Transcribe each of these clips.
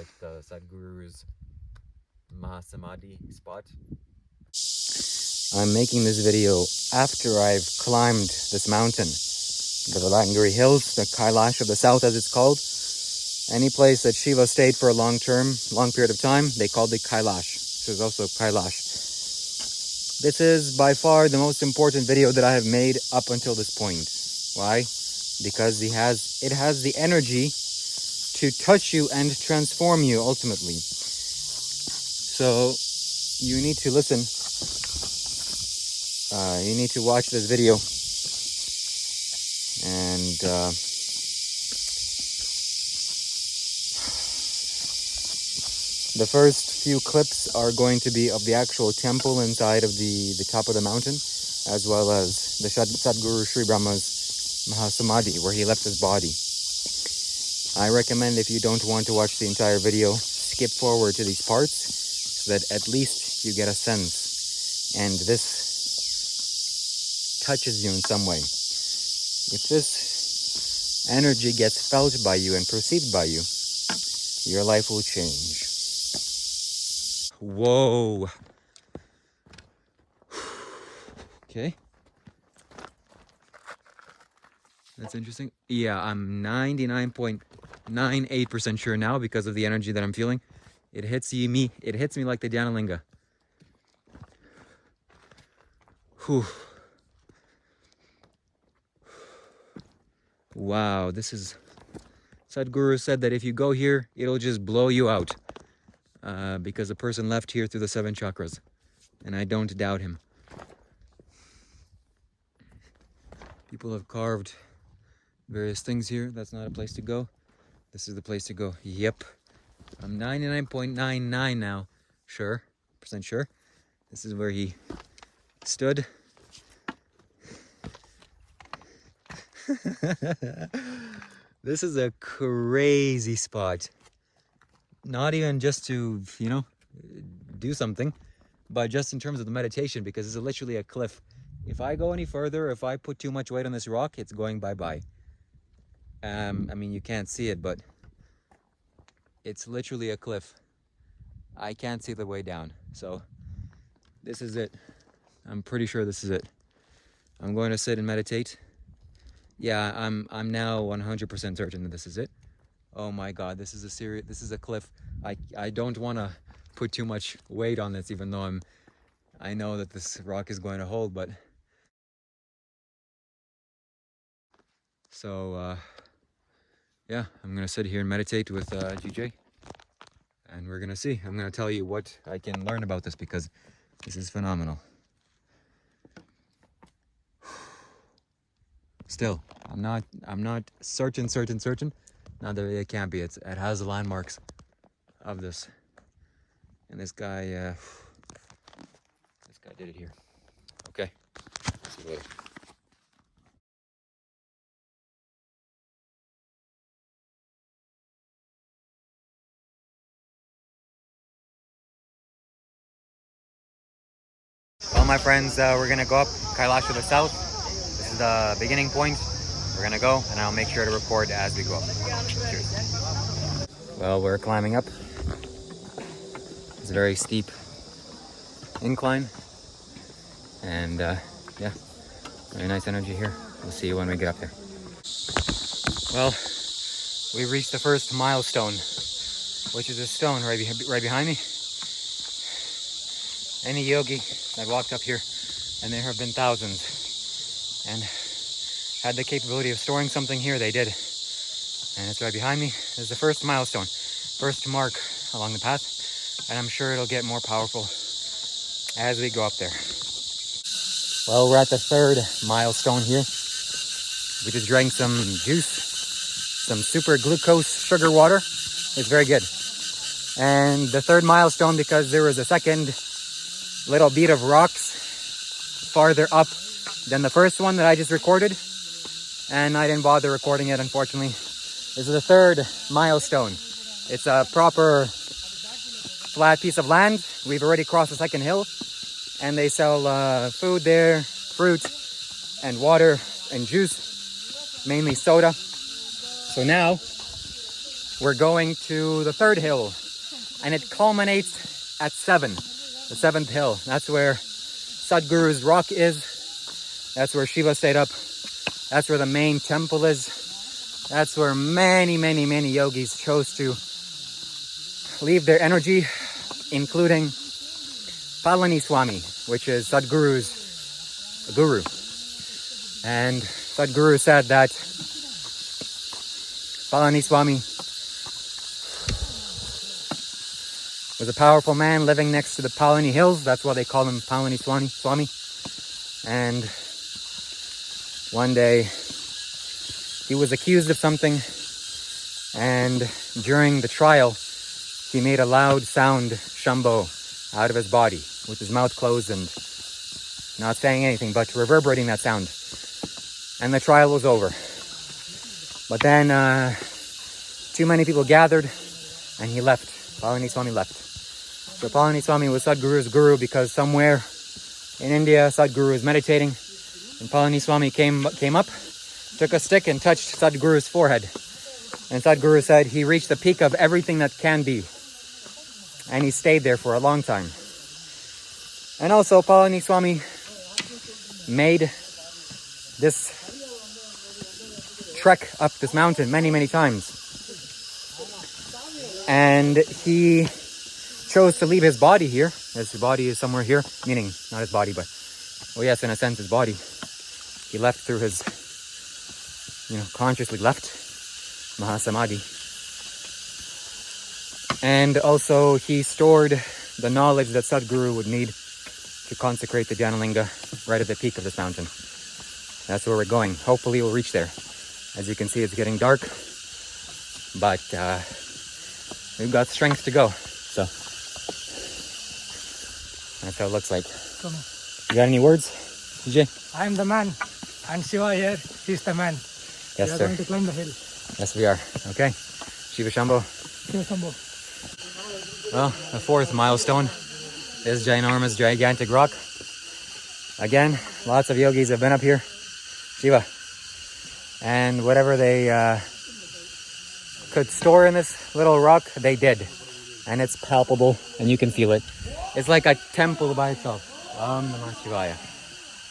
at Sadhguru's Mahasamadhi spot. I'm making this video after I've climbed this mountain, the Valangiri Hills, the Kailash of the south as it's called. Any place that Shiva stayed for a long period of time, they called it Kailash. This is also Kailash. This is by far the most important video that I have made up until this point. Why? Because it has the energy to touch you and transform you ultimately. So you need to listen. You need to watch this video. And the first few clips are going to be of the actual temple inside of the top of the mountain, as well as the Sadhguru Sri Brahma's Mahasamadhi, where he left his body. I recommend, if you don't want to watch the entire video, skip forward to these parts so that at least you get a sense and this touches you in some way. If this energy gets felt by you and perceived by you, your life will change. Whoa. Okay. That's interesting. Yeah, I'm 99.98% sure now because of the energy that I'm feeling. It hits me like the Dhanalinga. Whew. Wow, this is... Sadhguru said that if you go here, it'll just blow you out. Because a person left here through the 7 chakras. And I don't doubt him. People have carved various things here. That's not a place to go. This is the place to go. Yep. I'm 99.99 now. Sure. Percent sure. This is where he stood. This is a crazy spot. Not even just to, do something, but just in terms of the meditation, because it's literally a cliff. If I go any further, if I put too much weight on this rock, it's going bye-bye. I mean, you can't see it, but it's literally a cliff. I can't see the way down. So this is it. I'm pretty sure this is it. I'm going to sit and meditate. Yeah, I'm now 100% certain that this is it. Oh my God, this is a cliff. I don't want to put too much weight on this, even though I know that this rock is going to hold, but so yeah, I'm gonna sit here and meditate with GJ, and we're gonna see. I'm gonna tell you what I can learn about this, because this is phenomenal. Still, I'm not certain. Not that it can't be. It has the landmarks of this. And this guy did it here. Okay. See you later. Well, my friends, we're gonna go up Kailash to the south. This is the beginning point. We're gonna go, and I'll make sure to record as we go up. Cheers. Well, we're climbing up. It's a very steep incline, and yeah, very nice energy here. We'll see you when we get up there. Well, we reached the first milestone, which is a stone right behind me. Any yogi that walked up here, and there have been thousands, and had the capability of storing something here, they did. And it's right behind me. This is the first milestone, first mark along the path, and I'm sure it'll get more powerful as we go up there. Well, we're at the third milestone here. We just drank some juice, some super glucose sugar water. It's very good. And the third milestone, because there was a second little bead of rocks farther up than the first one that I just recorded, and I didn't bother recording it, unfortunately. This is the third milestone. It's a proper flat piece of land. We've already crossed the second hill, and they sell food there, fruit and water and juice, mainly soda. So now we're going to the third hill, and it culminates at 7, the 7th hill. That's where Sadhguru's rock is. That's where Shiva stayed up. That's where the main temple is. That's where many, many, many yogis chose to leave their energy, including Palani Swami, which is Sadhguru's guru. And Sadhguru said that Palani Swami was a powerful man living next to the Palani Hills. That's why they call him Palani Swami. And one day he was accused of something, and during the trial he made a loud sound, Shambho, out of his body with his mouth closed and not saying anything but reverberating that sound. And the trial was over. But then too many people gathered and he left. Palani Swami left. So Palani Swami was Sadhguru's guru because somewhere in India Sadhguru was meditating, and Palani Swami came up, took a stick and touched Sadhguru's forehead. And Sadhguru said he reached the peak of everything that can be. And he stayed there for a long time. And also Palani Swami made this trek up this mountain many, many times. And he chose to leave his body here. His body is somewhere here, meaning not his body, but, well, yes, in a sense, his body. He left through his, consciously left Mahasamadhi. And also he stored the knowledge that Sadhguru would need to consecrate the Jnanalinga right at the peak of this mountain. That's where we're going. Hopefully we'll reach there. As you can see, it's getting dark, but we've got strength to go. So that's how it looks like. You got any words, DJ? I am the man, and Shiva here, he's the man. Yes, we are sir. going to climb the hill. Yes, we are. Okay. Shiva Shambho. Shiva Shambho. Well, the 4th milestone is ginormous, gigantic rock. Again, lots of yogis have been up here. Shiva. And whatever they could store in this little rock, they did. And it's palpable, and you can feel it. It's like a temple by itself. Om Namah Shivaya.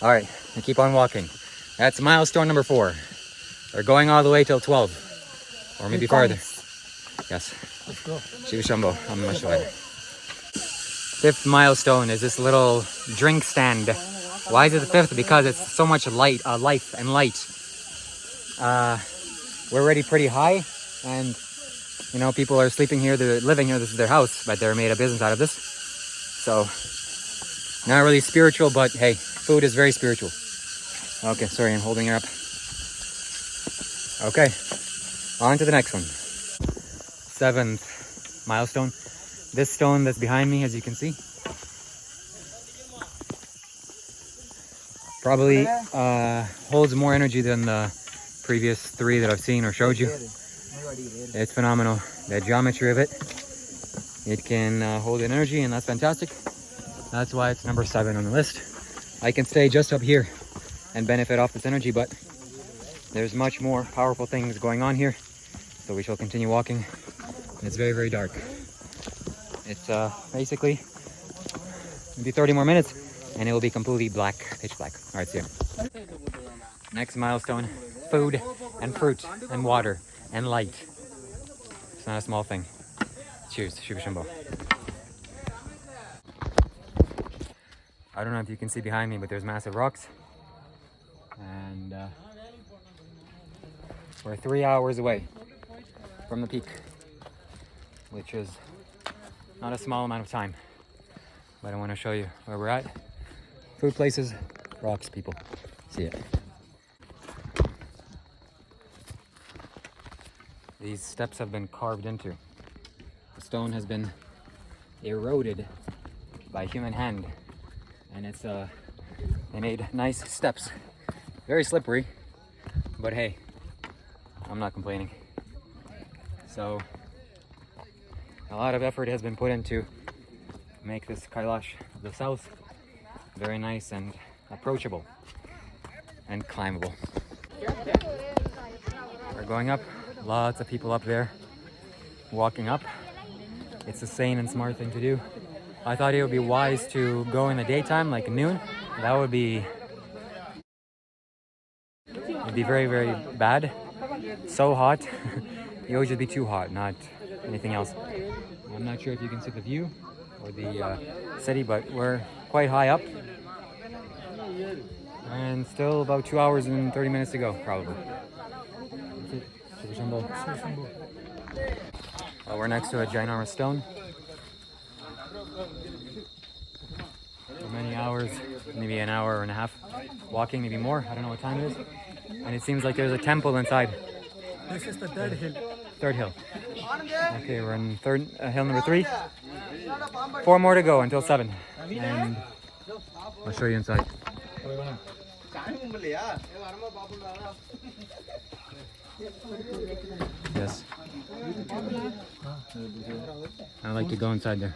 All right, and keep on walking. That's milestone number 4. We're going all the way till 12, or maybe farther. Yes. Let's go. Shiva Shambho. Om Namah Shivaya. 5th milestone is this little drink stand. Why is it the 5th? Because it's so much light, life and light. We're already pretty high, and people are sleeping here, they're living here, this is their house, but they're made a business out of this. So, not really spiritual, but hey, food is very spiritual. Okay, sorry, I'm holding her up. Okay, on to the next one. 7th milestone. This stone that's behind me, as you can see, probably holds more energy than the previous 3 that I've seen or showed you. It's phenomenal. The geometry of it. It can hold an energy, and that's fantastic. That's why it's number 7 on the list. I can stay just up here and benefit off this energy, but there's much more powerful things going on here. So we shall continue walking. It's very, very dark. It's basically maybe 30 more minutes and it will be completely black, pitch black. All right, see you. Next milestone, food and fruit and water and light. It's not a small thing. Cheers, Shiva Shambho. I don't know if you can see behind me, but there's massive rocks. And we're 3 hours away from the peak, which is not a small amount of time. But I want to show you where we're at. Food places, rocks, people. See it. These steps have been carved into. The stone has been eroded by human hand. And it's they made nice steps. Very slippery, but hey, I'm not complaining. So a lot of effort has been put into make this Kailash of the south very nice and approachable and climbable. We're going up, lots of people up there. walking up. It's a sane and smart thing to do. I thought it would be wise to go in the daytime, like noon. That would be it'd be very, very bad. So hot. It would just be too hot, not anything else. I'm not sure if you can see the view or the city, but we're quite high up. And still about 2 hours and 30 minutes to go, probably. That's it. Shiva Shambho. Well, we're next to a ginormous stone. For many hours, maybe an hour and a half walking, maybe more. I don't know what time it is. And it seems like there's a temple inside. This is the third hill. Third hill. Okay, we're in hill number 3. 4 more to go until 7. And I'll show you inside. Yes. I like to go inside there.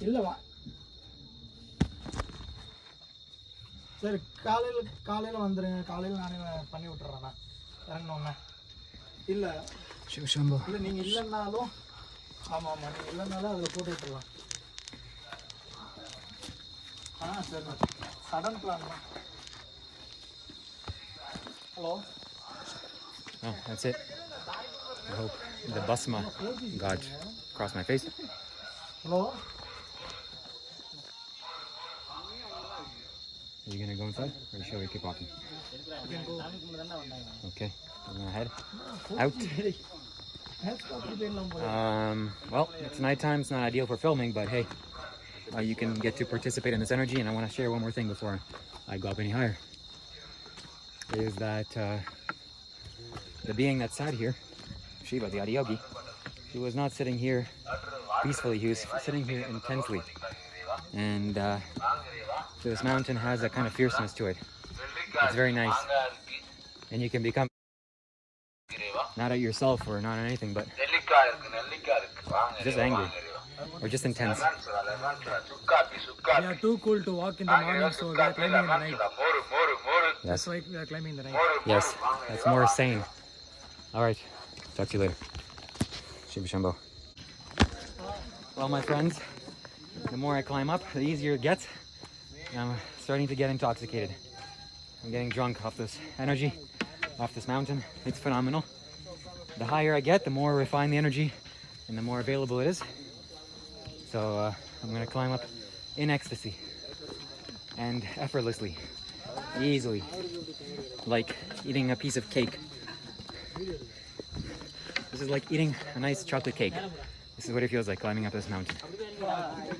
இல்லவா சரி காலையில வந்துருங்க காலையில நானே பண்ணி விட்டுறேண்ணா இறங்கணுண்ணா இல்லை Shambho. இல்லை நீங்கள் இல்லைன்னாலும் ஆமாம் நீங்கள் இல்லைன்னாலும் அதில் போட்டு விட்டுருலாம் சரிண்ணா சடன் பிளான்ண்ணா hello Oh, that's it. I hope the basma got across my face. Hello Are you gonna go inside, or shall we keep walking? Okay, I'm gonna head out. Well, it's nighttime. It's not ideal for filming, but hey, you can get to participate in this energy. And I want to share one more thing before I go up any higher. Is that the being that sat here, Shiva, the Adiyogi, he was not sitting here peacefully. He was sitting here intensely, and this mountain has a kind of fierceness to it. It's very nice, and you can become not at yourself or not at anything, but just angry or just intense. We are too cool to walk in the morning, so we are climbing in the night. Yes. That's why we are climbing in the night. Yes, that's more sane. All right, talk to you later. Shiva Shambho. Well, my friends, the more I climb up, the easier it gets. I'm starting to get intoxicated. I'm getting drunk off this energy, off this mountain. It's phenomenal. The higher I get, the more refined the energy and the more available it is. So I'm gonna climb up in ecstasy and effortlessly, easily, like eating a piece of cake. This is like eating a nice chocolate cake. This is what it feels like climbing up this mountain.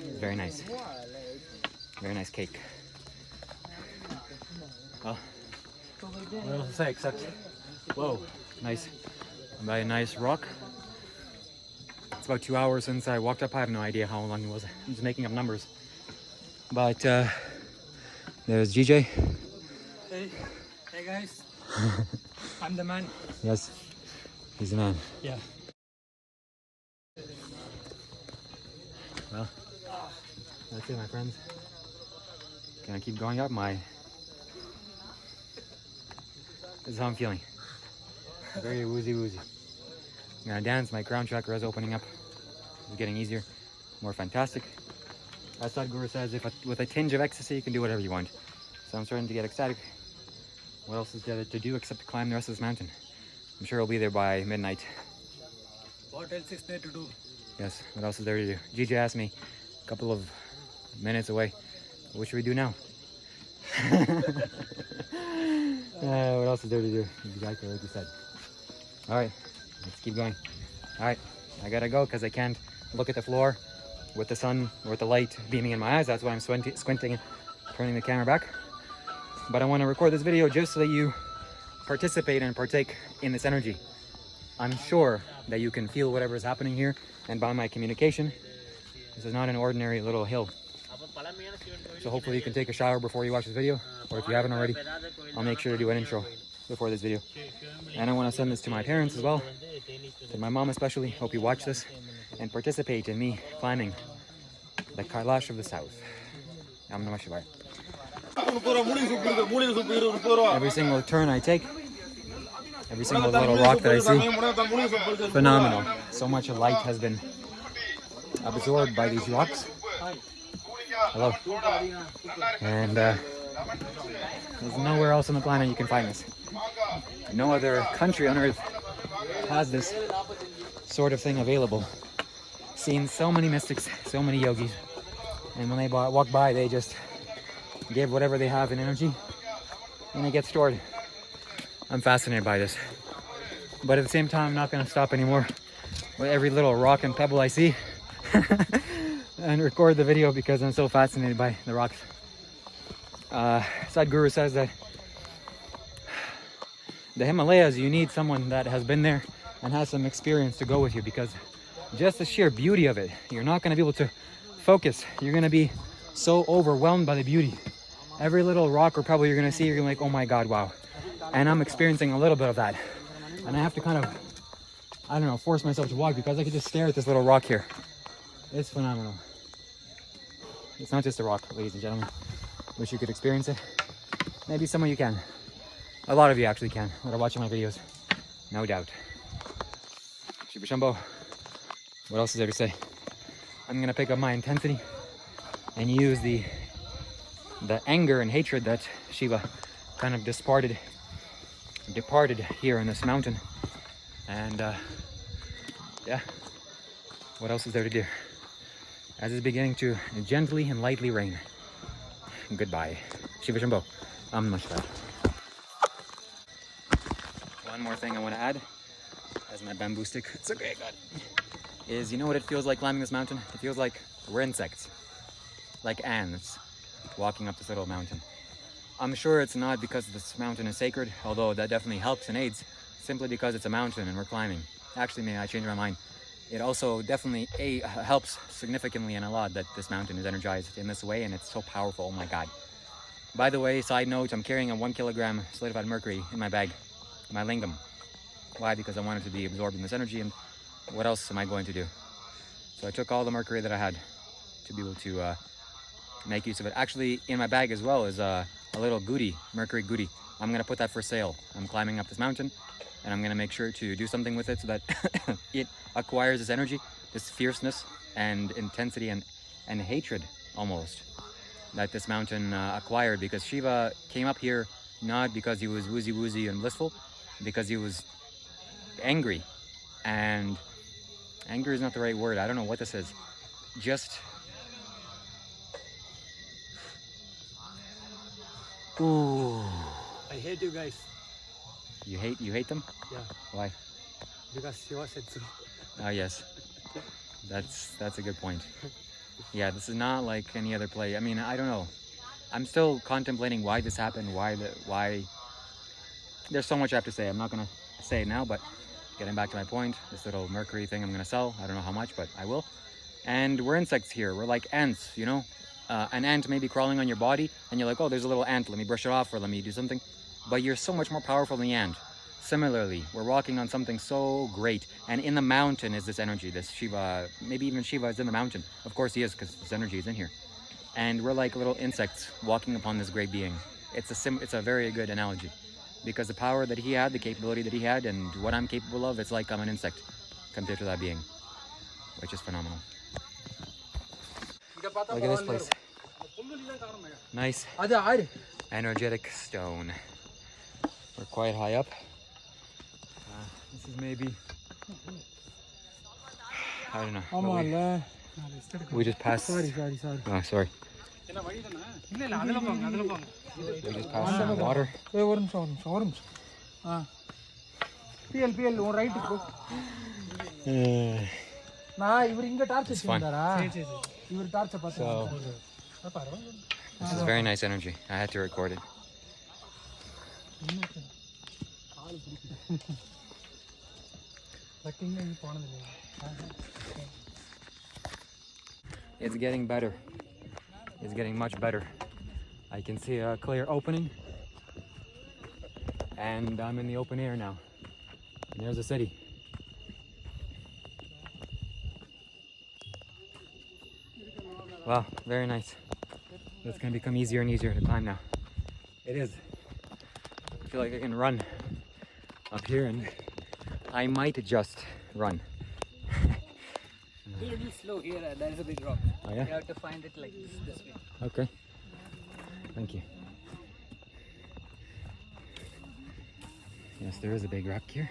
It's very nice. Very nice cake. Well, what else to say except, whoa, nice. I'm by a nice rock. It's about 2 hours since I walked up. I have no idea how long it was. I'm just making up numbers. But there's GJ. Hey guys, I'm the man. Yes, he's the man. Yeah. Well, that's it, my friends. Can I keep going up? My This is how I'm feeling. Very woozy woozy. I'm gonna dance. My crown chakra is opening up. It's getting easier, more fantastic. As Sadhguru says, with a tinge of ecstasy, you can do whatever you want. So I'm starting to get ecstatic. What else is there to do except to climb the rest of this mountain? I'm sure I'll be there by midnight. What else is there to do? Yes, what else is there to do? Gigi asked me a couple of minutes away, what should we do now? What else is there to do? Exactly like you said. All right, let's keep going. All right, I gotta go because I can't look at the floor with the sun or with the light beaming in my eyes. That's why I'm squinting and turning the camera back. But I want to record this video just so that you participate and partake in this energy. I'm sure that you can feel whatever is happening here, and by my communication, this is not an ordinary little hill. So hopefully you can take a shower before you watch this video, or if you haven't already, I'll make sure to do an intro before this video. And I want to send this to my parents as well, to my mom especially. Hope you watch this and participate in me climbing the Kailash of the South. Om Namah Shivaya. Every single turn I take, every single little rock that I see, phenomenal. So much light has been absorbed by these rocks. Hello. And there's nowhere else on the planet you can find this. No other country on earth has this sort of thing available. Seen so many mystics, so many yogis, and when they walk by, they just give whatever they have in energy, and it gets stored. I'm fascinated by this. But at the same time, I'm not going to stop anymore with every little rock and pebble I see and record the video because I'm so fascinated by the rocks. Sadhguru says that the Himalayas, you need someone that has been there and has some experience to go with you, because just the sheer beauty of it, you're not going to be able to focus. You're going to be so overwhelmed by the beauty. Every little rock or pebble you're going to see, you're going to be like, oh my God, wow. And I'm experiencing a little bit of that. And I have to kind of, I don't know, force myself to walk because I could just stare at this little rock here. It's phenomenal. It's not just a rock, ladies and gentlemen. Wish you could experience it. Maybe some of you can. A lot of you actually can, that are watching my videos. No doubt. Shiva Shambho. What else is there to say? I'm going to pick up my intensity and use the anger and hatred that Shiva kind of departed here in this mountain. And yeah, what else is there to do? As it's beginning to gently and lightly rain. Goodbye. Shiva Shambho. Om Namah Shivaya. One more thing I want to add, as my bamboo stick, it's okay, God, is, you know what it feels like climbing this mountain? It feels like we're insects, like ants, walking up this little mountain. I'm sure it's not because this mountain is sacred, although that definitely helps and aids, simply because it's a mountain and we're climbing. Actually, may I change my mind? It also definitely helps significantly and a lot that this mountain is energized in this way, and it's so powerful. Oh my God. By the way, side note, I'm carrying a 1 kilogram solidified mercury in my bag, my lingam. Why? Because I wanted to be absorbed in this energy, and what else am I going to do? So I took all the mercury that I had to be able to make use of it. Actually, in my bag as well is a little goodie, mercury goodie. I'm going to put that for sale. I'm climbing up this mountain, and I'm going to make sure to do something with it so that it acquires this energy, this fierceness and intensity and hatred almost that this mountain acquired, because Shiva came up here not because he was woozy and blissful, because he was angry. And anger is not the right word. I don't know what this is. Just ooh. I hate you guys. You hate them? Yeah. Why? Because Shiva said so. Oh yes. That's a good point. Yeah, this is not like any other play. I mean, I don't know. I'm still contemplating why this happened, why there's so much I have to say. I'm not gonna say it now, but getting back to my point, this little mercury thing I'm gonna sell. I don't know how much, but I will. And we're insects here. We're like ants, you know? An ant may be crawling on your body, and you're like, oh, there's a little ant. Let me brush it off, or let me do something. But you're so much more powerful than the ant. Similarly, we're walking on something so great. And in the mountain is this energy, this Shiva. Maybe even Shiva is in the mountain. Of course he is, because this energy is in here. And we're like little insects walking upon this great being. It's a very good analogy. because the power that he had, the capability that he had, and what I'm capable of, it's like I'm an insect compared to that being, which is phenomenal. Look at this place. Nice, energetic stone. We're quite high up. This is maybe, I don't know. We just passed. Sorry. Oh, sorry. We just passed some water. It's fun. So, this is very nice energy. I had to record it. It's getting better. It's getting much better. I can see a clear opening, and I'm in the open air now. And there's the city. Wow, very nice. It's gonna become easier and easier to climb now. It is. I feel like I can run up here, and I might just run. Be a little slow here, there is a big rock. Oh yeah? You have to find it like this way. Okay. Thank you. Yes, there is a big rock here.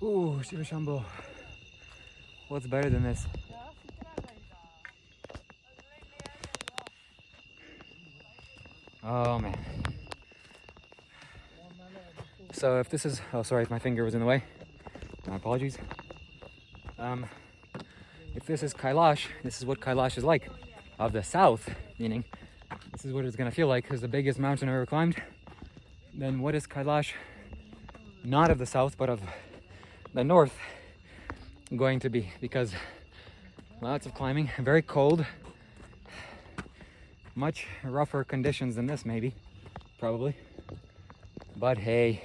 Ooh, Shiva Shambho. What's better than this? Oh man. So if this is, oh sorry if my finger was in the way. My apologies. If this is Kailash, this is what Kailash is like. Of the south, meaning this is what it's gonna feel like, because the biggest mountain I ever climbed. Then what is Kailash, not of the south, but of the north, going to be? Because lots of climbing, very cold, much rougher conditions than this maybe, probably. But hey,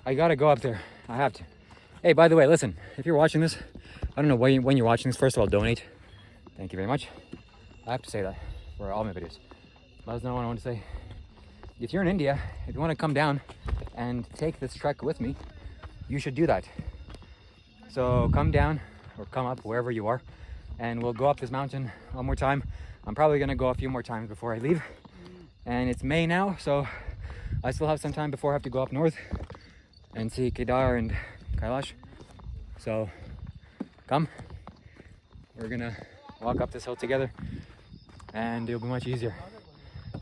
I gotta go up there. I have to. Hey, by the way, listen, if you're watching this, I don't know when you're watching this. First of all, donate. Thank you very much. I have to say that for all my videos. But that's not what I want to say. If you're in India, if you want to come down and take this trek with me, you should do that. So come down or come up wherever you are, and we'll go up this mountain one more time. I'm probably gonna go a few more times before I leave. And it's May now, so I still have some time before I have to go up north and see Kedar and Kailash. So come, we're gonna walk up this hill together, and it'll be much easier.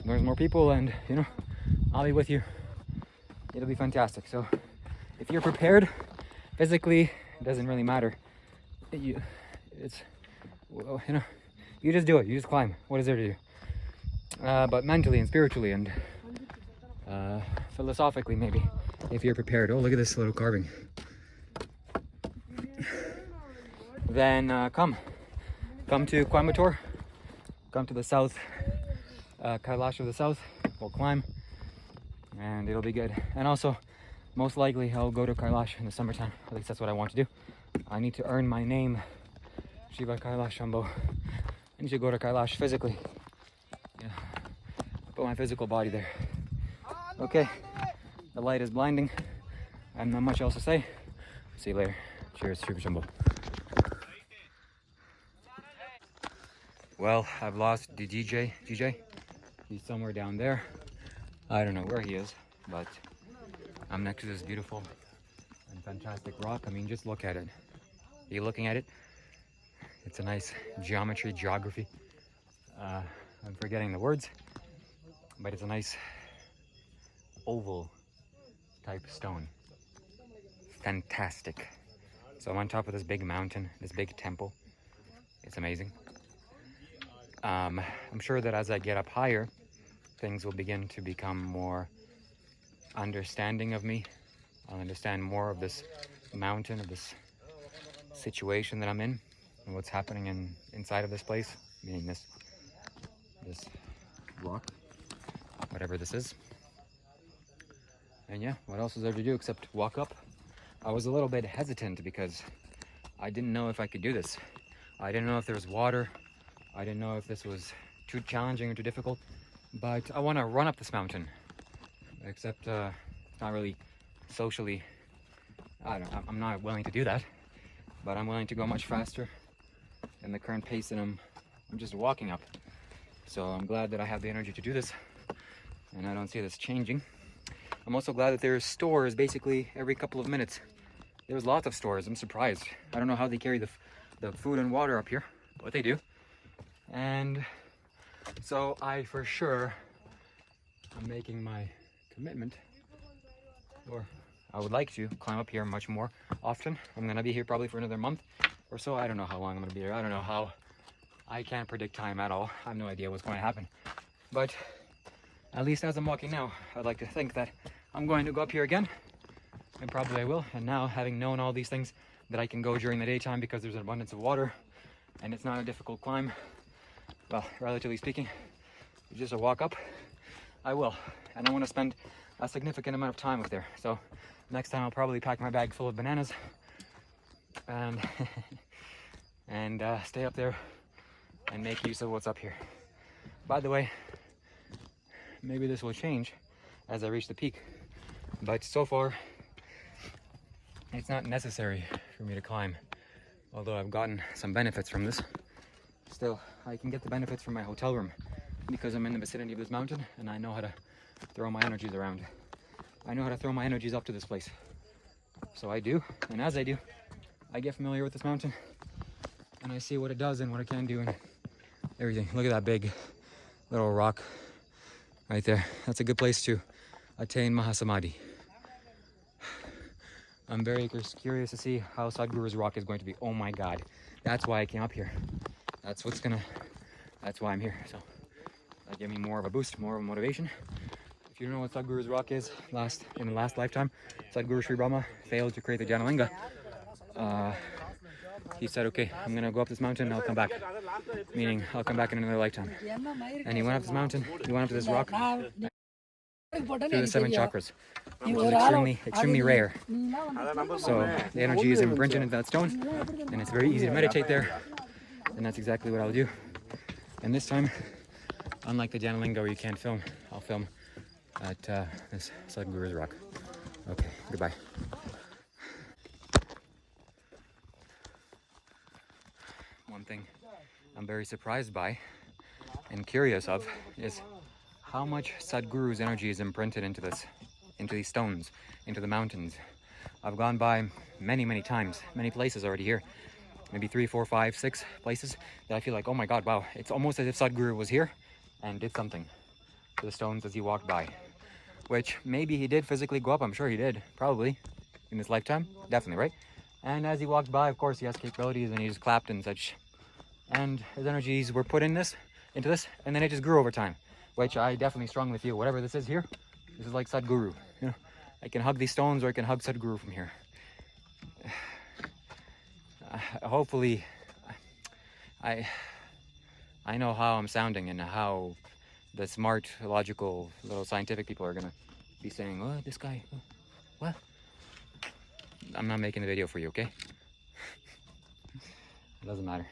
There's more people, and you know, I'll be with you. It'll be fantastic. So if you're prepared physically, it doesn't really matter. You know, you just do it. You just climb. What is there to do? But mentally and spiritually and philosophically, maybe, if you're prepared. Oh, look at this little carving. Then come to Coimbatore, come to the south, Kailash of the south. We'll climb, and it'll be good. And also, most likely, I'll go to Kailash in the summertime. At least that's what I want to do. I need to earn my name, Shiva Kailash Shambho. I need to go to Kailash physically. Yeah, put my physical body there. Okay, the light is blinding. I have not much else to say. See you later. Cheers, Shiva Shambho. Well, I've lost the DJ. He's somewhere down there. I don't know where he is, but I'm next to this beautiful and fantastic rock. I mean, just look at it. Are you looking at it? It's a nice geography. I'm forgetting the words, but it's a nice oval type stone. Fantastic. So I'm on top of this big mountain, this big temple. It's amazing. I'm sure that as I get up higher, things will begin to become more understanding of me. I'll understand more of this mountain, of this situation that I'm in, and what's happening inside of this place, meaning this rock, whatever this is. And yeah, what else is there to do except walk up? I was a little bit hesitant because I didn't know if I could do this. I didn't know if there was water. I didn't know if this was too challenging or too difficult. But I want to run up this mountain, except it's not really socially, I'm not willing to do that, but I'm willing to go much faster in the current pace that I'm just walking up. So I'm glad that I have the energy to do this, and I don't see this changing. I'm also glad that there's stores basically every couple of minutes. There's lots of stores. I'm surprised. I don't know how they carry the food and water up here, but they do. And so I for sure I'm making my commitment, or I would like to climb up here much more often. I'm gonna be here probably for another month or so. I don't know how long I'm gonna be here. I don't know how. I can't predict time at all. I have no idea what's going to happen. But at least as I'm walking now, I'd like to think that I'm going to go up here again, and probably I will. And now, having known all these things, that I can go during the daytime because there's an abundance of water and it's not a difficult climb, well, relatively speaking, it's just a walk up, I will. And I want to spend a significant amount of time up there. So next time I'll probably pack my bag full of bananas and and stay up there and make use of what's up here. By the way, maybe this will change as I reach the peak, but so far it's not necessary for me to climb, although I've gotten some benefits from this. Still, I can get the benefits from my hotel room because I'm in the vicinity of this mountain and I know how to throw my energies around. I know how to throw my energies up to this place. So I do, and as I do, I get familiar with this mountain and I see what it does and what it can do and everything. Look at that big little rock right there. That's a good place to attain Mahasamadhi. I'm very curious to see how Sadhguru's rock is going to be. Oh my God, that's why I came up here. That's why I'm here. So that gave me more of a boost, more of a motivation. If you don't know what Sadhguru's rock is, in the last lifetime, Sadhguru Sri Brahma failed to create the Janalinga. He said, okay, I'm gonna go up this mountain and I'll come back. Meaning, I'll come back in another lifetime. And he went up this mountain, he went up to this rock, through the 7 chakras, which is extremely rare. So the energy is imprinted into that stone, and it's very easy to meditate there. And that's exactly what I'll do. And this time, unlike the Janalinga where you can't film, I'll film at this Sadhguru's rock. Okay, goodbye. One thing I'm very surprised by and curious of is how much Sadhguru's energy is imprinted into these stones, into the mountains. I've gone by many times, many places already here, maybe 3, 4, 5, 6 places that I feel like, oh my God, wow, it's almost as if Sadhguru was here and did something to the stones as he walked by. Which maybe he did physically go up, I'm sure he did, probably, in his lifetime, definitely, right? And as he walked by, of course, he has capabilities and he just clapped and such. And his energies were put into this, and then it just grew over time, which I definitely strongly feel, whatever this is here, this is like Sadhguru. You know, I can hug these stones or I can hug Sadhguru from here. Hopefully, I know how I'm sounding and how the smart, logical, little scientific people are gonna be saying, oh, this guy, what? I'm not making the video for you, okay? It doesn't matter.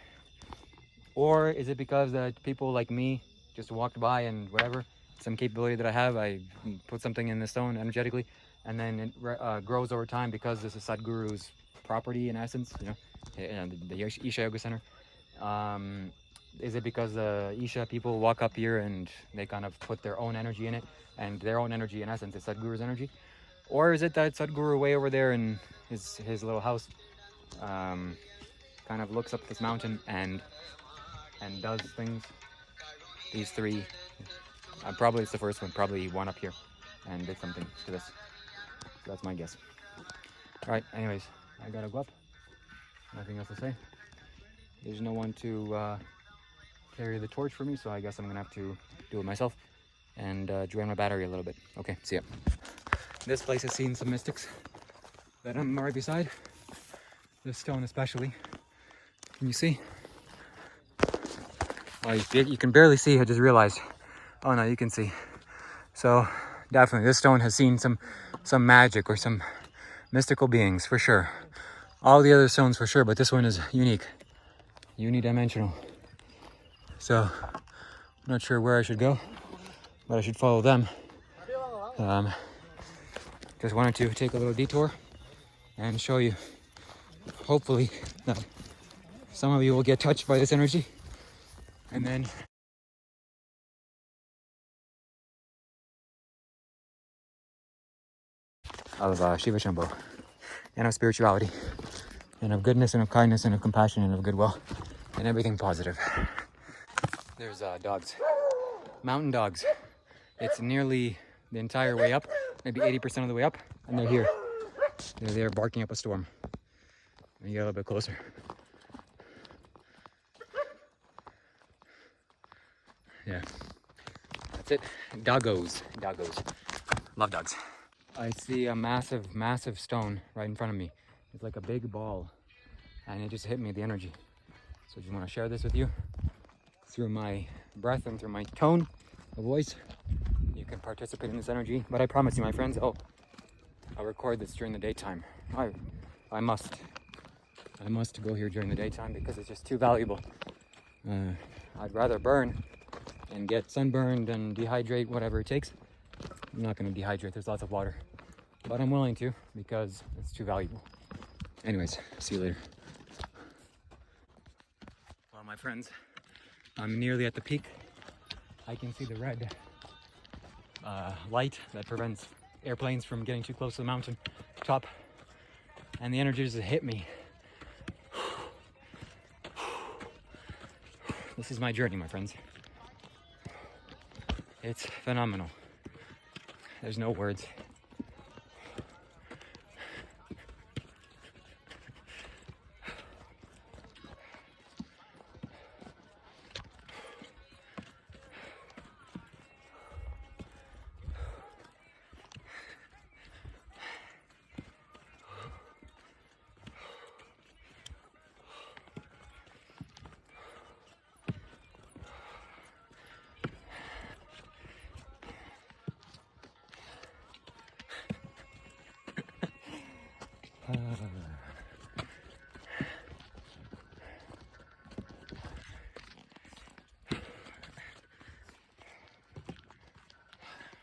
Or is it because that people like me just walked by and whatever, some capability that I have, I put something in the stone energetically, and then it grows over time because this is Sadhguru's property in essence, you know, the Isha Yoga Center. Is it because the Isha people walk up here and they kind of put their own energy in it, and their own energy in essence is Sadhguru's energy? Or is it that Sadhguru way over there in his little house kind of looks up this mountain and does things? These 3, probably it's the first one, probably he went up here and did something to this. So that's my guess. All right, anyways, I gotta go up. Nothing else to say. There's no one to carry the torch for me, so I guess I'm gonna have to do it myself and drain my battery a little bit. Okay, see ya. This place has seen some mystics that I'm right beside. This stone especially. Can you see? Oh, you can barely see, I just realized. Oh no, you can see. So definitely this stone has seen some magic or some mystical beings for sure. All the other stones for sure, but this one is unique, unidimensional. So I'm not sure where I should go. but I should follow them. Just wanted to take a little detour and show you, hopefully, that some of you will get touched by this energy. And then of Shiva Shambho, and of spirituality, and of goodness, and of kindness, and of compassion, and of goodwill, and everything positive. There's dogs, mountain dogs. It's nearly the entire way up, maybe 80% of the way up, and they're here. They're there barking up a storm. Let me get a little bit closer. Yeah, that's it. Doggos, doggos. Love dogs. I see a massive, massive stone right in front of me. It's like a big ball, and it just hit me, the energy. So I just want to share this with you through my breath and through my tone of voice. You can participate in this energy, but I promise you, my friends, I'll record this during the daytime. I must go here during the daytime because it's just too valuable. I'd rather burn and get sunburned and dehydrate, whatever it takes. I'm not going to dehydrate, there's lots of water, but I'm willing to because it's too valuable. Anyways, see you later. Well, my friends, I'm nearly at the peak. I can see the red light that prevents airplanes from getting too close to the mountain top, and the energy just hit me. This is my journey, my friends. It's phenomenal. There's no words.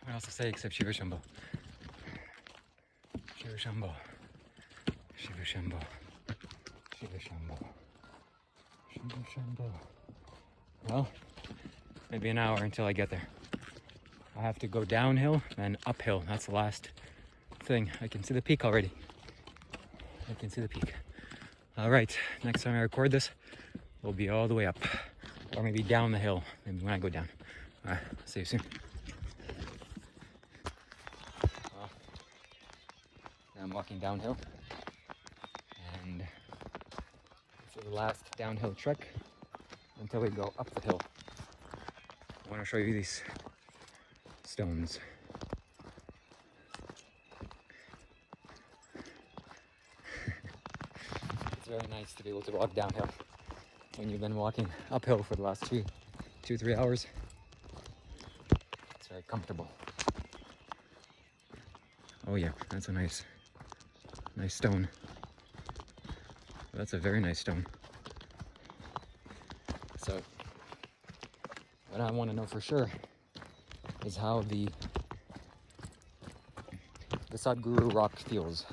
What else to say except Shiva Shambho? Shiva Shambho. Shiva Shambho. Shiva Shambho. Shiva Shambho. Well, maybe an hour until I get there. I have to go downhill and uphill. That's the last thing. I can see the peak already. I can see the peak. All right, next time I record this, we'll be all the way up. Or maybe down the hill, maybe when I go down. All right, see you soon. Well, now I'm walking downhill. And this is the last downhill trek until we go up the hill. I want to show you these stones. It's very nice to be able to walk downhill when you've been walking uphill for the last 2-3 hours. It's very comfortable. Oh yeah, that's a nice stone. That's a very nice stone. So what I want to know for sure is how the Sadguru rock feels,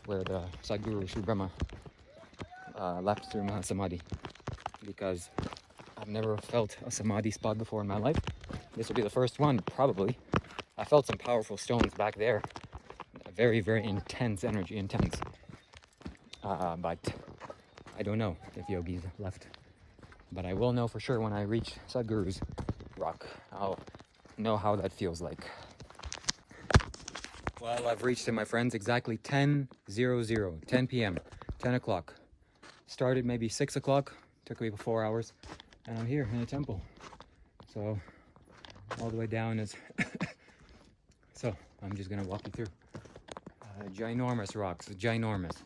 where the Sadguru Sri Brahma left through Mahasamadhi, because I've never felt a Samadhi spot before in my life. This will be the first one, probably. I felt some powerful stones back there. Very, very intense energy, intense. But I don't know if yogis left. But I will know for sure when I reach Sadguru's rock. I'll know how that feels like. Well, I've reached it, my friends, exactly 10 p.m., 10 o'clock. Started maybe 6 o'clock, took me 4 hours, and I'm here in the temple. So, all the way down is... So, I'm just gonna walk you through. Ginormous rocks, ginormous.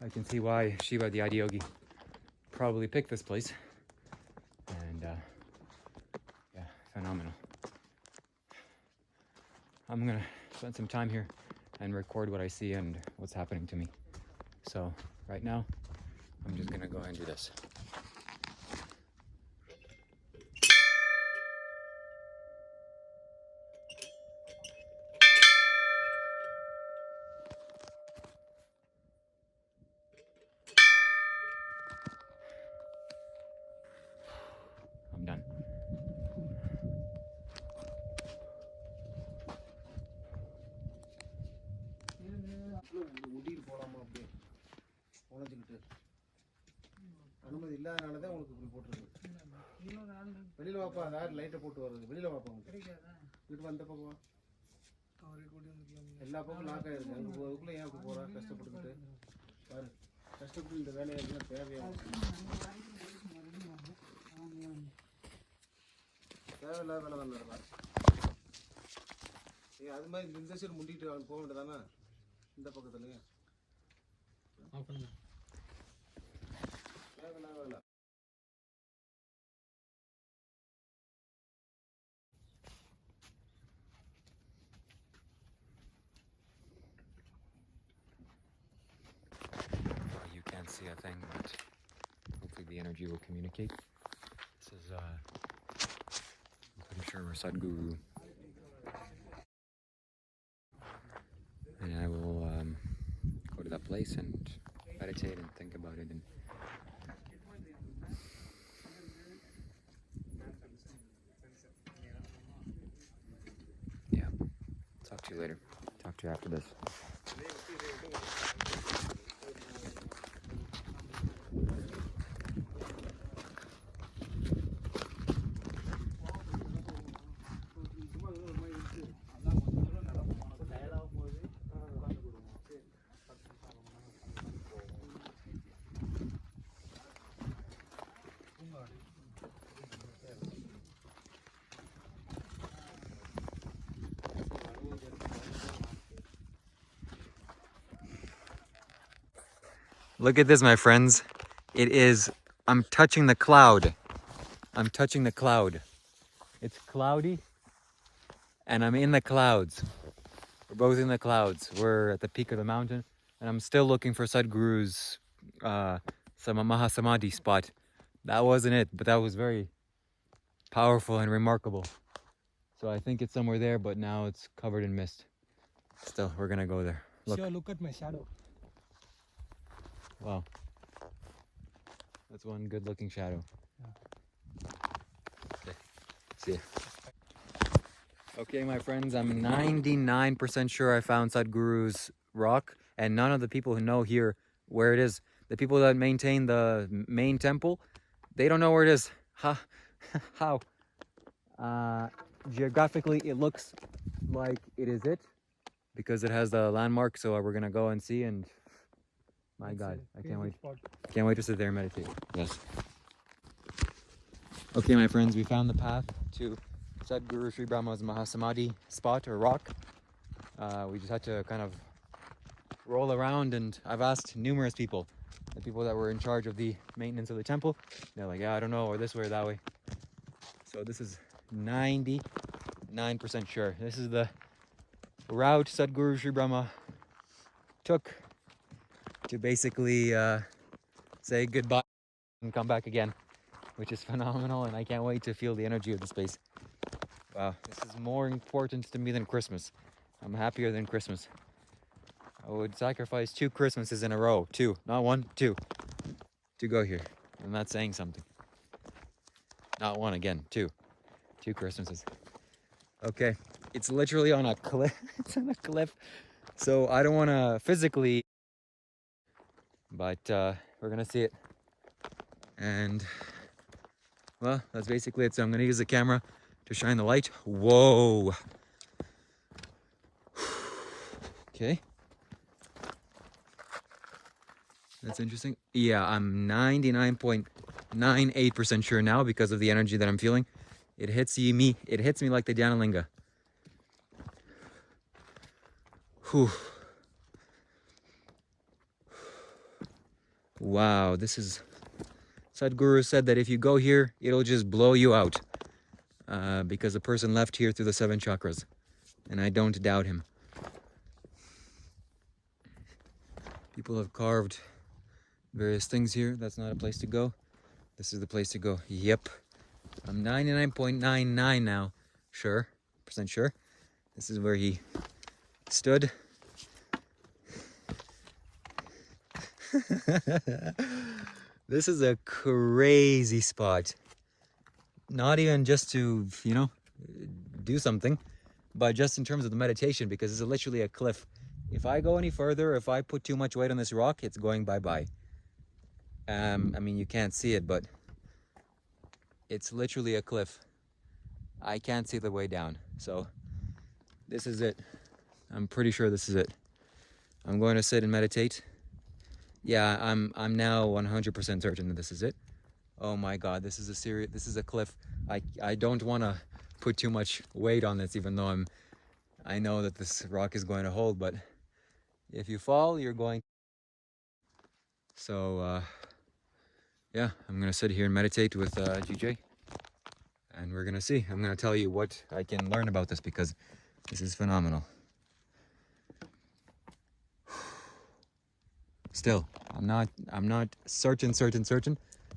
I can see why Shiva, the Adiyogi, probably picked this place. And, yeah, phenomenal. I'm gonna spend some time here and record what I see and what's happening to me. So, right now, I'm just gonna go ahead and do this. போட்டுருக்கு. வெளியில வாப்பா, அந்த ஆடு லைட்டை போட்டு வருது. வெளியில வாப்பா, வீட்டு வந்த பக்கம் வா. எல்லா பக்கம் லாக் ஆயிருக்கு. அங்கே போகிறதுக்குள்ள ஏன் அப்படி போகிறா கஷ்டப்பட்டுக்கிட்டு பாரு. கஷ்டப்பட்டு இந்த வேலையை இருந்தால் தேவையான தேவையில்லாத வேலை தான் நடக்கலாம். அது மாதிரி இந்த சைடு முண்டிட்டு அவன் போக வேண்டியதானே இந்த பக்கத்துலயே தேவையில்லாத வேலை. You can't see a thing, but hopefully the energy will communicate. This is, I'm pretty sure we're Sadhguru. And I will go to that place and meditate and think about it. And yeah, talk to you later. Talk to you after this. Look at this, my friends. It is, I'm touching the cloud. I'm touching the cloud. It's cloudy and I'm in the clouds. We're both in the clouds. We're at the peak of the mountain and I'm still looking for Sadhguru's Mahasamadhi spot. That wasn't it, but that was very powerful and remarkable. So I think it's somewhere there, but now it's covered in mist. Still, we're gonna go there. Look. Sure, look at my shadow. Wow. That's one good looking shadow. Okay. See ya. Okay, my friends, I'm 99% sure I found Sadhguru's rock, and none of the people who know here where it is. The people that maintain the main temple, they don't know where it is. How? Geographically, it looks like it is it because it has the landmark. So we're gonna go and see. And my God, I can't wait. Can't wait to sit there and meditate. Yes. Okay, my friends, we found the path to Sadhguru Sri Brahma's Mahasamadhi spot or rock. We just had to kind of roll around, and I've asked numerous people, the people that were in charge of the maintenance of the temple. They're like, yeah, I don't know, or this way or that way. So this is 99% sure. This is the route Sadhguru Sri Brahma took to basically say goodbye and come back again, which is phenomenal, and I can't wait to feel the energy of the space. Wow, this is more important to me than Christmas. I'm happier than Christmas. I would sacrifice 2 Christmases in a row. 2, not 1, 2. To go here. I'm not saying something. Not 1 again, 2. 2 Christmases. Okay, it's literally on a cliff. It's on a cliff. So I don't want to physically, but we're gonna see it. And well, that's basically it. So I'm gonna use the camera to shine the light. Whoa. Okay. That's interesting. Yeah, I'm 99.98% sure now because of the energy that I'm feeling. It hits me like the Dhanalinga. Whew. Wow, this is... Sadhguru said that if you go here, it'll just blow you out. Because the person left here through the 7 chakras. And I don't doubt him. People have carved various things here. That's not a place to go. This is the place to go. Yep. I'm 99.99 now. Sure. % sure. This is where he stood. This is a crazy spot. Not even just to, you know, do something, but just in terms of the meditation, because it's literally a cliff. If I go any further, if I put too much weight on this rock, it's going bye-bye. I mean, you can't see it, but It's literally a cliff. I can't see the way down. So this is it. I'm pretty sure this is it. I'm going to sit and meditate. Yeah, I'm now 100% certain that this is it. Oh my God, this is a cliff. I don't want to put too much weight on this, even though I know that this rock is going to hold, but if you fall, you're going. So yeah, I'm gonna sit here and meditate with GJ, and we're gonna see. I'm gonna tell you what I can learn about this, because this is phenomenal. Still, I'm not certain.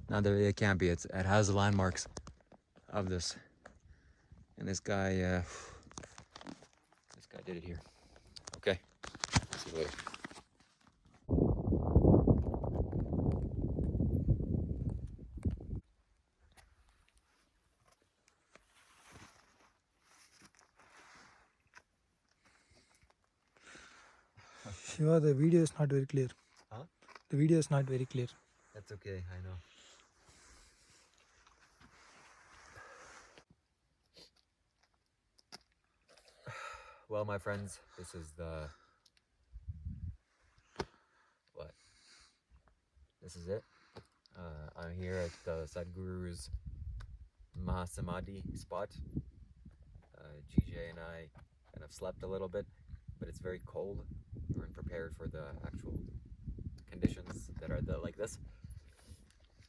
Not that it can't be. It has the landmarks of this, and this guy did it here. Okay, see you later. Shiva, the video is not very clear. Huh? The video is not very clear. That's okay, I know. Well, my friends, this is what? This is it. I'm here at the Sadhguru's Mahasamadhi spot. GJ and I kind of slept a little bit, but it's very cold. We weren't prepared for the actual conditions that are like this.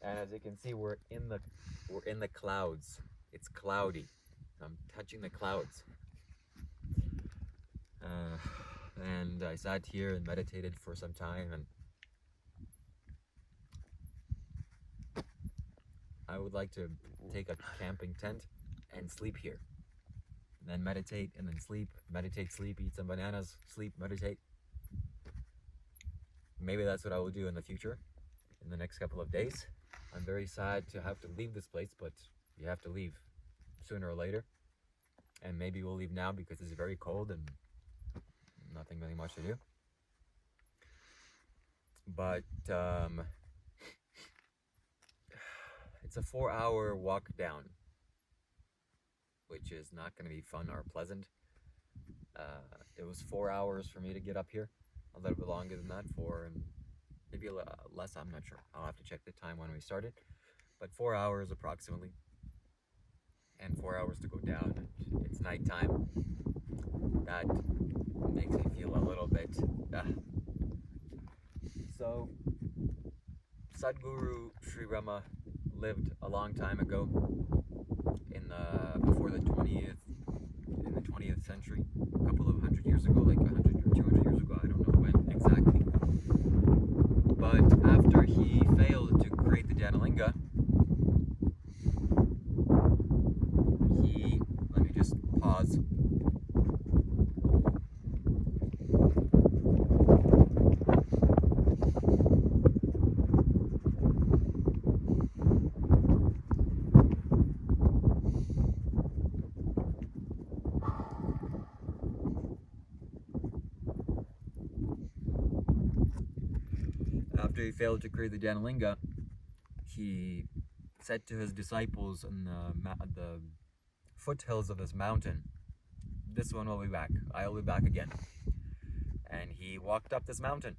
And as you can see, we're in the clouds. It's cloudy. I'm touching the clouds. And I sat here and meditated for some time, and I would like to take a camping tent and sleep here. And then meditate, and then sleep, meditate, sleep, eat some bananas, sleep, meditate. Maybe that's what I will do in the future, in the next couple of days. I'm very sad to have to leave this place, but you have to leave sooner or later. And maybe we'll leave now because it's very cold and nothing really much to do. But it's a 4-hour walk down, which is not going to be fun or pleasant. It was 4 hours for me to get up here, a little bit longer than that, maybe a little less, I'm not sure. I'll have to check the time when we started, but 4 hours approximately, and 4 hours to go down, and it's nighttime. That makes me feel a little bit, So, Sadhguru Sri Rama lived a long time ago, before the 20th century, a couple of 100 years ago, like 100 or 200 years ago, I don't know when exactly. But after he failed to create the Janalinga, let me just pause. After he failed to create the Janalinga, he said to his disciples on the foothills of this mountain, "This one will be back. I'll be back again." And he walked up this mountain.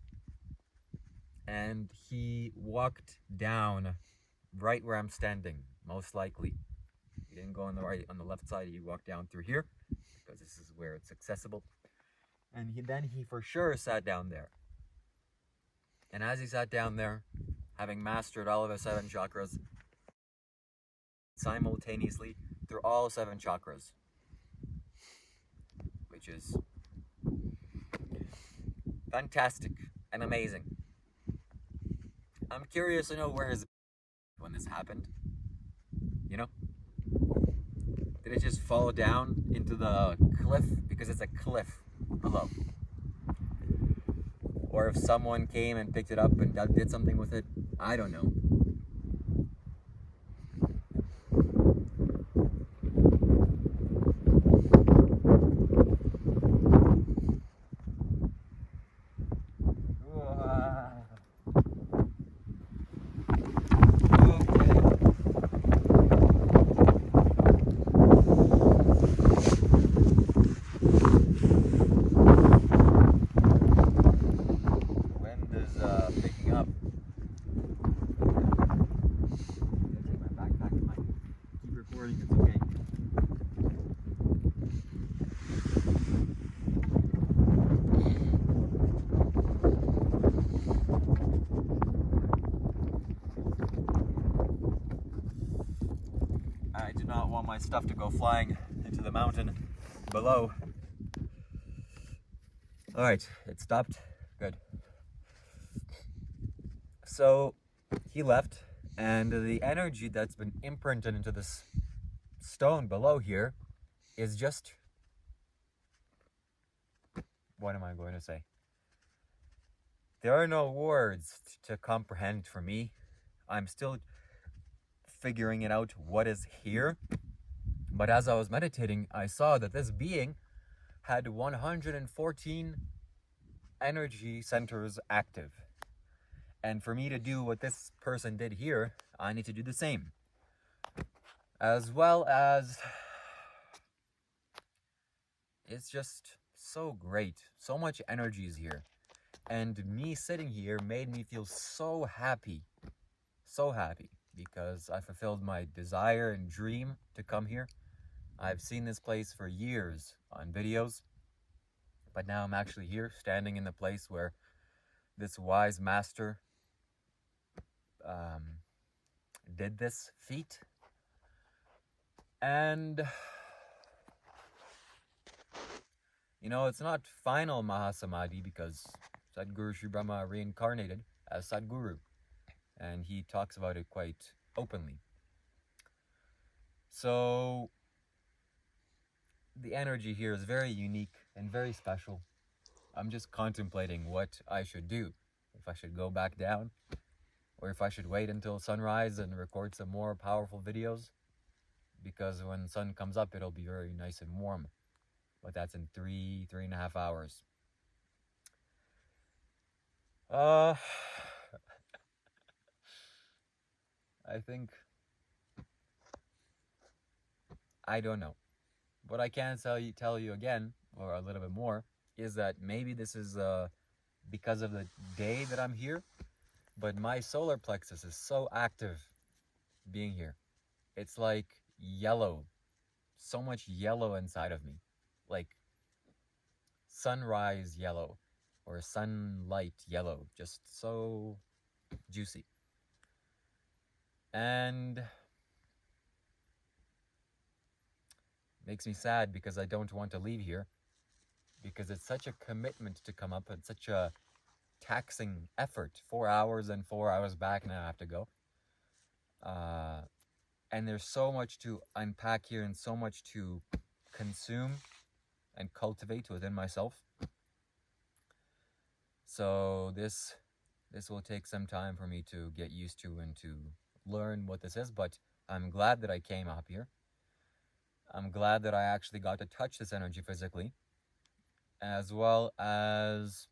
And he walked down right where I'm standing, most likely. He didn't go on the left side. He walked down through here, because this is where it's accessible. And then he for sure sat down there. And as he sat down there, having mastered all of his 7 chakras, simultaneously through all 7 chakras, which is fantastic and amazing. I'm curious to know where when this happened. You know? Did it just fall down into the cliff? Because it's a cliff below. Or if someone came and picked it up and did something with it, I don't know. my stuff to go flying into the mountain below. All right, it stopped. Good. So he left, and the energy that's been imprinted into this stone below here is just, what am I going to say? There are no words to comprehend for me. I'm still figuring it out what is here. But as I was meditating, I saw that this being had 114 energy centers active. And for me to do what this person did here, I need to do the same. As well as, it's just so great. So much energy is here. And me sitting here made me feel so happy. So happy. Because I fulfilled my desire and dream to come here. I've seen this place for years on videos. But now I'm actually here, standing in the place where this wise master did this feat. And, you know, it's not final Mahasamadhi because Sadhguru Sri Brahma reincarnated as Sadhguru. And he talks about it quite openly. So, the energy here is very unique and very special. I'm just contemplating what I should do. If I should go back down, or if I should wait until sunrise and record some more powerful videos. Because when the sun comes up, it'll be very nice and warm. But that's in 3.5 hours. I think, I don't know. What I can tell you again, or a little bit more, is that maybe this is because of the day that I'm here, but my solar plexus is so active being here. It's like yellow, so much yellow inside of me, like sunrise yellow or sunlight yellow, just so juicy. And makes me sad because I don't want to leave here, because it's such a commitment to come up and such a taxing effort. 4 hours and 4 hours back, now I have to go. And there's so much to unpack here and so much to consume and cultivate within myself. So this will take some time for me to get used to and to learn what this is, but I'm glad that I came up here. I'm glad that I actually got to touch this energy physically, as well as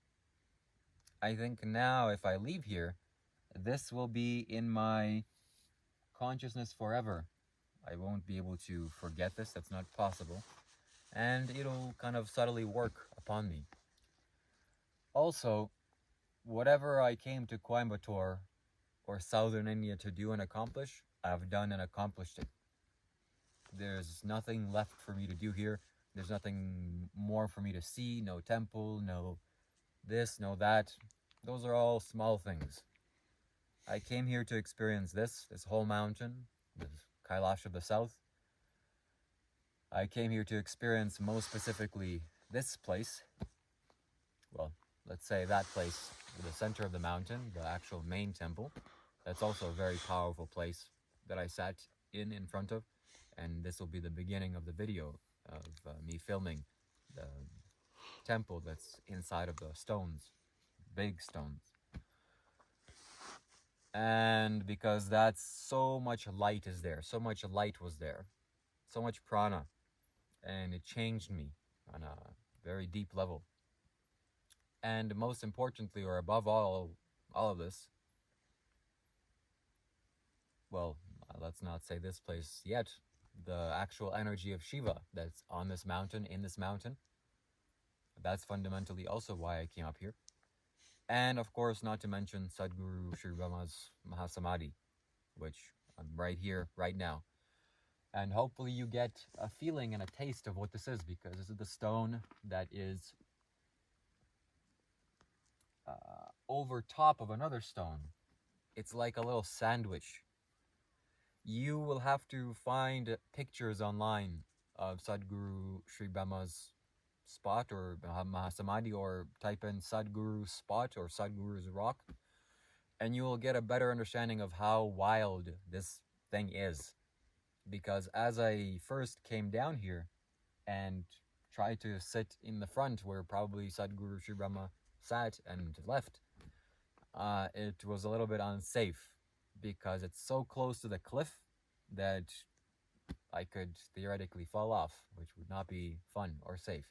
I think now if I leave here, this will be in my consciousness forever. I won't be able to forget this, that's not possible. And it'll kind of subtly work upon me. Also, whatever I came to Coimbatore or southern India to do and accomplish, I've done and accomplished it. There's nothing left for me to do here. There's nothing more for me to see. No temple, no this, no that. Those are all small things. I came here to experience this whole mountain, this Kailash of the south. I came here to experience most specifically this place. Well, let's say that place, the center of the mountain, the actual main temple. That's also a very powerful place that I sat in front of. And this will be the beginning of the video of me filming the temple that's inside of the stones, big stones. And because that's so much light is there, so much light was there, so much prana, and it changed me on a very deep level. And most importantly, or above all of this, well, let's not say this place yet, the actual energy of Shiva that's on this mountain, in this mountain. That's fundamentally also why I came up here. And of course, not to mention Sadhguru Sri Brahma's Mahasamadhi, which I'm right here, right now. And hopefully you get a feeling and a taste of what this is, because this is the stone that is over top of another stone. It's like a little sandwich. you will have to find pictures online of Sadhguru Sri Brahma's spot or Mahasamadhi, or type in Sadhguru spot or Sadhguru's rock, and you will get a better understanding of how wild this thing is. Because as I first came down here and tried to sit in the front where probably Sadhguru Sri Brahma sat and left, it was a little bit unsafe because it's so close to the cliff that I could theoretically fall off, which would not be fun or safe.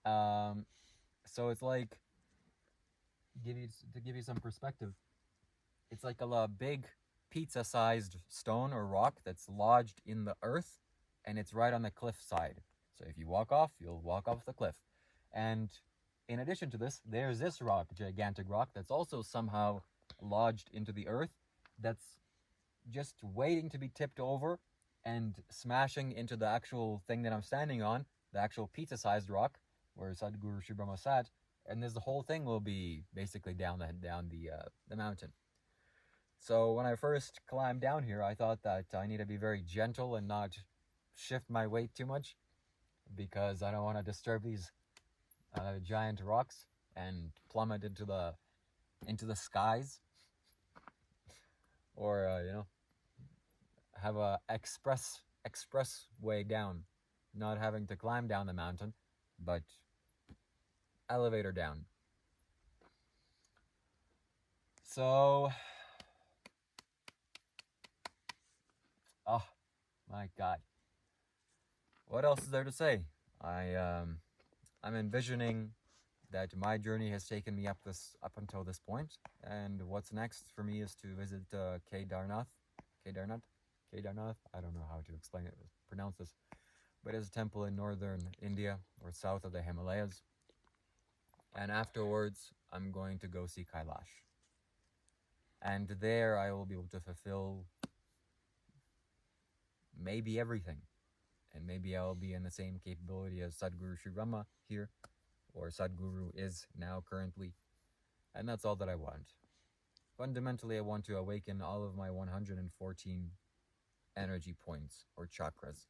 So it's like, to give you some perspective, it's like a big pizza-sized stone or rock that's lodged in the earth, and it's right on the cliff side. So if you walk off, you'll walk off the cliff. And in addition to this, there's this rock, gigantic rock, that's also somehow lodged into the earth, that's just waiting to be tipped over and smashing into the actual thing that I'm standing on, the actual pizza-sized rock where Sadhguru Sri Brahma sat, and the whole thing will be basically down the mountain. So when I first climbed down here, I thought that I need to be very gentle and not shift my weight too much, because I don't want to disturb these giant rocks and plummet into the skies, or have a express way down, not having to climb down the mountain, but elevator down. So, oh my God, what else is there to say? I'm envisioning that my journey has taken me up until this point, and what's next for me is to visit Kedarnath. I don't know how to pronounce this, but it's a temple in northern India or south of the Himalayas. And afterwards, I'm going to go see Kailash. And there I will be able to fulfill maybe everything. And maybe I'll be in the same capability as Sadhguru Sri Brahma here, or Sadhguru is now currently. And that's all that I want. Fundamentally, I want to awaken all of my 114 energy points or chakras.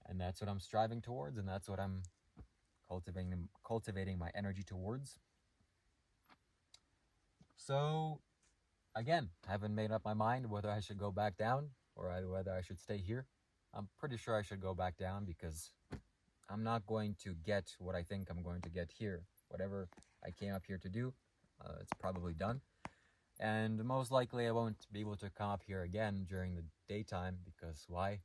And that's what I'm striving towards, and that's what I'm cultivating my energy towards. So, again, I haven't made up my mind whether I should go back down or whether I should stay here. I'm pretty sure I should go back down, because I'm not going to get what I think I'm going to get here. Whatever I came up here to do, it's probably done. And most likely I won't be able to come up here again during the daytime, because why?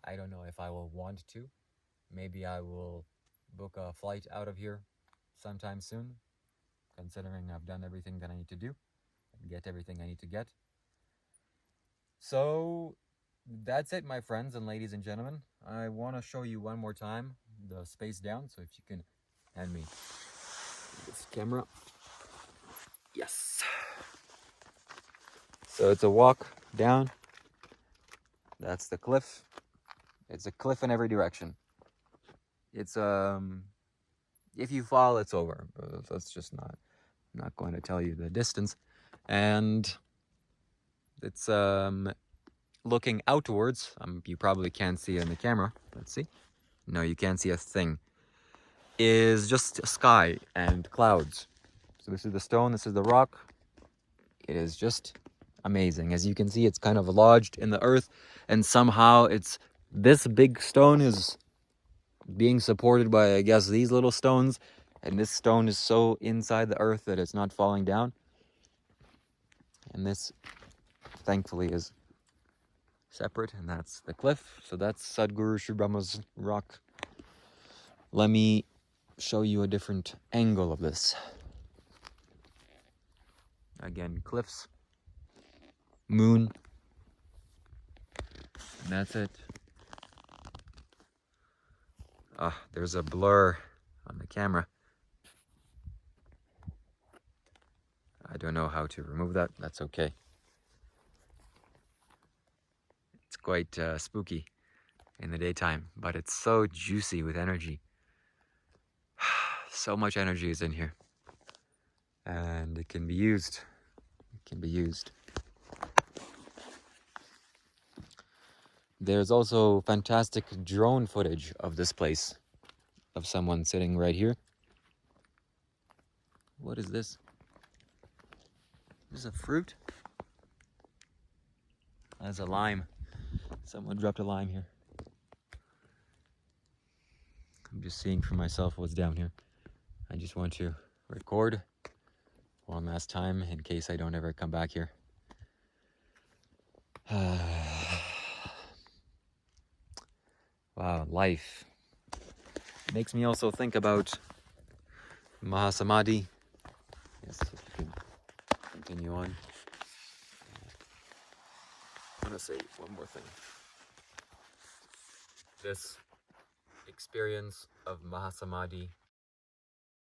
I don't know if I will want to. Maybe I will book a flight out of here sometime soon, considering I've done everything that I need to do and get everything I need to get. So that's it, my friends and ladies and gentlemen. I want to show you one more time the space down, so if you can hand me this camera. Yes. So it's a walk down. That's the cliff. It's a cliff in every direction. It's if you fall, it's over. That's just not. I'm not going to tell you the distance. And it's looking outwards. You probably can't see it in the camera. Let's see. No, you can't see a thing. Is just sky and clouds. So this is the stone. This is the rock. It is just amazing. As you can see, it's kind of lodged in the earth, and somehow this big stone is being supported by, I guess, these little stones, and this stone is so inside the earth that it's not falling down. And this, thankfully, is separate, and that's the cliff. So that's Sadhguru Sri Brahma's rock. Let me show you a different angle of this. Again, cliffs, moon, and that's it. There's a blur on the camera. I don't know how to remove that. That's okay. It's quite spooky in the daytime, but it's so juicy with energy. So much energy is in here, and it can be used. It can be used. There's also fantastic drone footage of this place, of someone sitting right here. What is this? Is this a fruit? That's a lime. Someone dropped a lime here. I'm just seeing for myself what's down here. I just want to record one last time in case I don't ever come back here. Wow, life. Makes me also think about Mahasamadhi. Yes, if you can continue on. I want to say one more thing. This experience of Mahasamadhi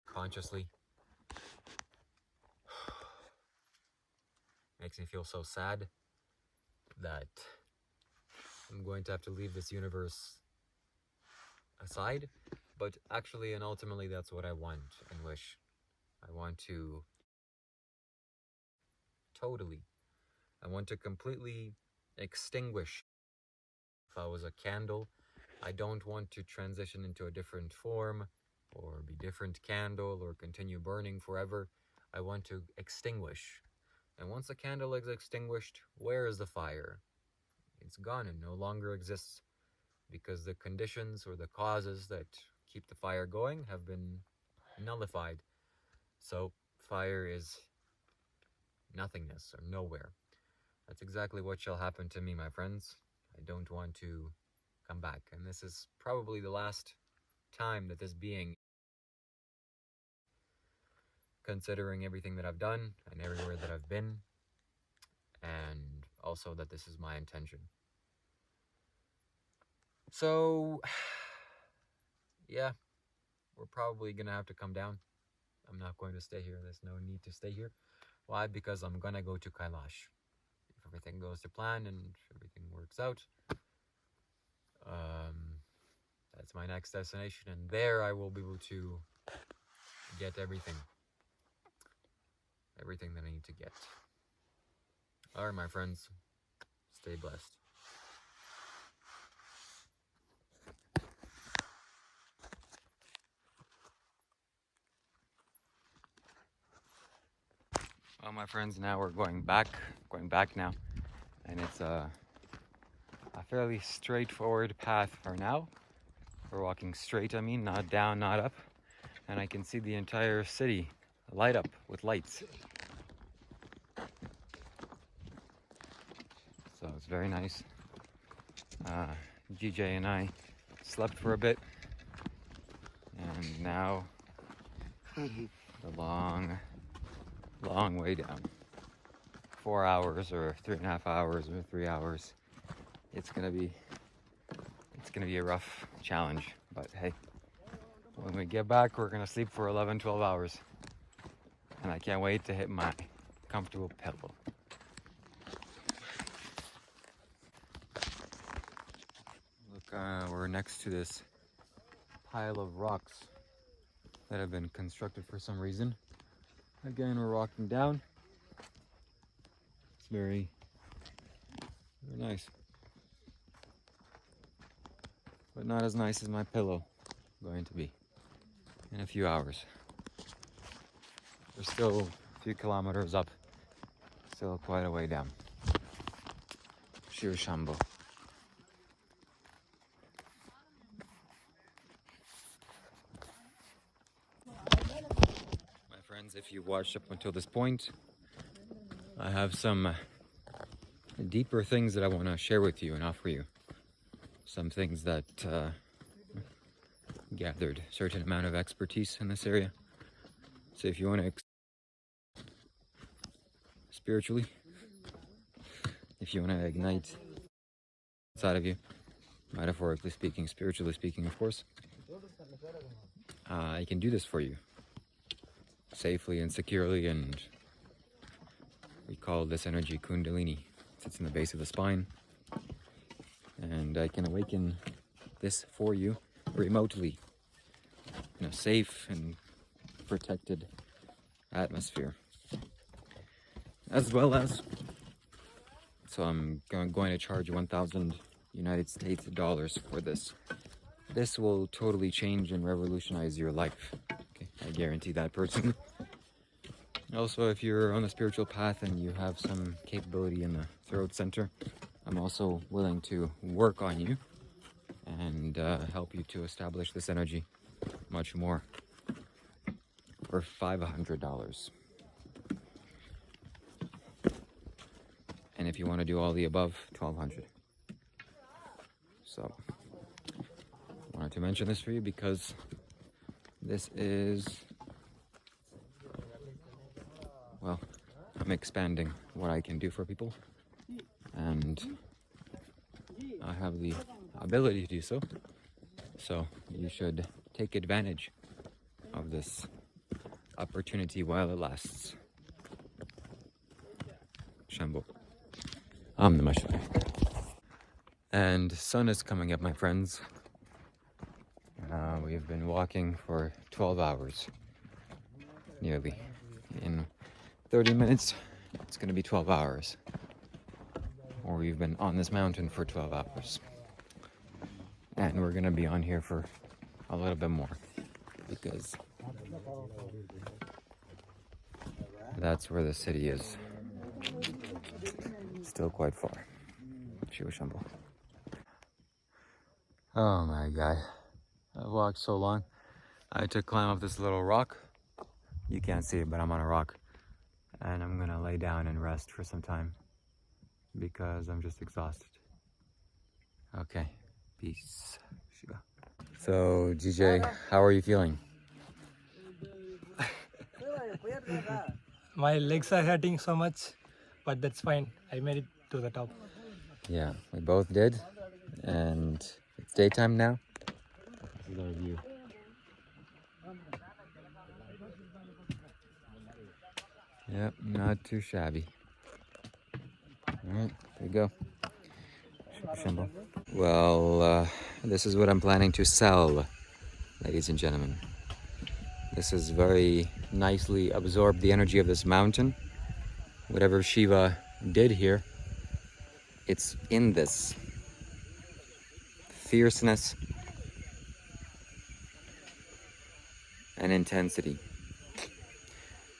consciously makes me feel so sad that I'm going to have to leave this universe aside, but actually and ultimately that's what I want and wish. I want to completely extinguish. If I was a candle, I don't want to transition into a different form or be different candle or continue burning forever. I want to extinguish. And once the candle is extinguished, where is the fire? It's gone and no longer exists because the conditions or the causes that keep the fire going have been nullified. So fire is nothingness or nowhere. That's exactly what shall happen to me, my friends. I don't want to come back. And this is probably the last time that this being, considering everything that I've done and everywhere that I've been, and also that this is my intention. So, yeah, we're probably gonna have to come down. I'm not going to stay here. There's no need to stay here. Why? Because I'm gonna go to Kailash. If everything goes to plan and everything works out, that's my next destination, and there I will be able to get everything that I need to get. Alright, my friends, stay blessed. Well, my friends, now we're going back now, and it's a fairly straightforward path for now. We're walking straight, not down, not up, and I can see the entire city light up with lights. So it's very nice. GJ and I slept for a bit, and now the long way down. 4 hours or 3.5 hours or 3 hours. It's gonna be a rough challenge, but hey, when we get back, we're gonna sleep for 11-12 hours, and I can't wait to hit my comfortable pillow. Look, we're next to this pile of rocks that have been constructed for some reason. Again, we're walking down. It's very nice, but not as nice as my pillow going to be in a few hours. We're still a few kilometers up, still quite a way down. Shiva Shambho. My friends, if you watched up until this point, I have some deeper things that I want to share with you and offer you. Some things that gathered a certain amount of expertise in this area. So if you want to spiritually, if you want to ignite inside of you, metaphorically speaking, spiritually speaking, of course, I can do this for you safely and securely, and we call this energy Kundalini. It sits in the base of the spine, and I can awaken this for you remotely in a safe and protected atmosphere, as well as, so I'm going to charge 1,000 United States dollars for this. This will totally change and revolutionize your life. Okay, I guarantee that personally. Also, if you're on a spiritual path and you have some capability in the throat center, I'm also willing to work on you and help you to establish this energy much more for $500. And if you want to do all the above, $1,200. So, I wanted to mention this for you because this is, well, I'm expanding what I can do for people, and I have the ability to do so. So you should take advantage of this opportunity while it lasts. Shambho. Namah Shivaya. And sun is coming up, my friends. We've been walking for 12 hours, nearly. In 30 minutes, it's going to be 12 hours. Or we've been on this mountain for 12 hours. And we're going to be on here for a little bit more, because that's where the city is. Still quite far. Shiva Shambho. Oh my God. I've walked so long. I had to climb up this little rock. You can't see it, but I'm on a rock. And I'm gonna lay down and rest for some time because I'm just exhausted. Okay, peace. Shiva. So, GJ, how are you feeling? My legs are hurting so much, but that's fine. I made it to the top. Yeah, we both did. And it's daytime now. This is our view. Yep, not too shabby. Alright, there you go. Shambho. Well, this is what I'm planning to sell, ladies and gentlemen. This has very nicely absorbed the energy of this mountain. Whatever Shiva did here, it's in this. Fierceness and intensity.